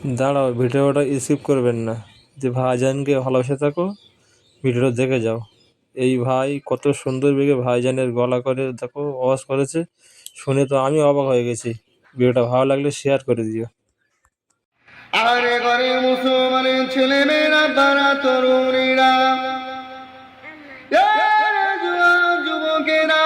দাঁড়াও, ভিডিওটা স্কিপ করবেন না। যে ভাইজানকে ভালোবেসে থাকো, ভিডিওটা দেখে যাও। এই ভাই কত সুন্দর বেগে ভাইজানের গলা করে দেখো আওয়াজ করেছে, শুনে তো আমি অবাক হয়ে গেছি। ভিডিওটা ভালো লাগলে শেয়ার করে দিও। আরে ঘরে মুসলমানের ছেলে মেয়েরা তারা তরুণীরা যুবকেরা,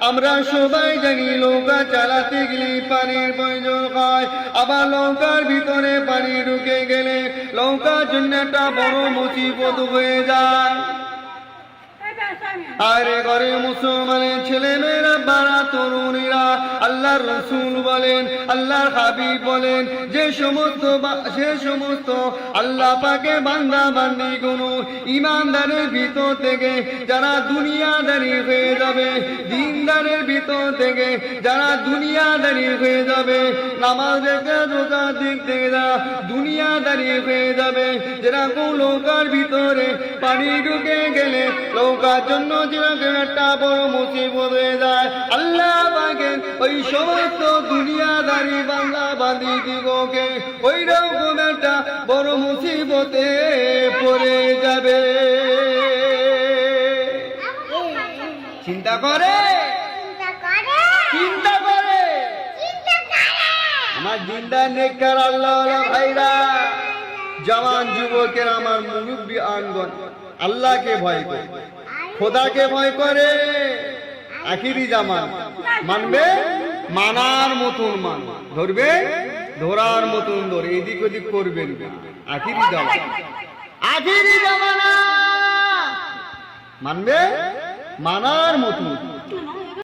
আমরা সবাই জানি নৌকা চালাতে গেলে পানির প্রয়োজন হয়, আবার নৌকার ভিতরে পানি ঢুকে গেলে নৌকার জন্য একটা বড় মুসিবত হয়ে যায়। আরে ঘরে মুসলমানের ছেলে মেয়েরা বাড়া তরুণীরা, আল্লাহর রসুল বলেন, আল্লাহর হাবিব বলেন, যে সমস্ত আল্লাহ পাকে বান্দা বান্দি গুলো ইমানদারের ভিতর থেকে যারা দুনিয়াদারি হয়ে যাবে, দিনদারের ভিতর থেকে যারা দুনিয়াদারি হয়ে যাবে, নামাজের রোজার দিক থেকে যারা দুনিয়াদারি হয়ে যাবে, যেরকম নৌকার ভিতরে পানি ঢুকে গেলে নৌকার জন্য যেরকম একটা বড় মুসিবত হয়ে যায়, আল্লাহ পাকের ওই সমস্ত দুনিয়াদারি বান্দা বান্দি দিগকে ওই রকম একটা বড় মুসিবতে পড়ে যাবে। চিন্তা করে আমার জিন্দার নেককার আল্লাহ ভাইরা, জওয়ান যুবকের, আমার মুরব্বী আনগণ, আল্লাহকে ভয় করে, খোদাকে ভয় করে, আখিরি জামান মানবে, মানার মতন মান ধরবে, ধরার মতন ধরে এদিক ওদিক করবেন। আখিরি জামানা মানবে, মানার মতন।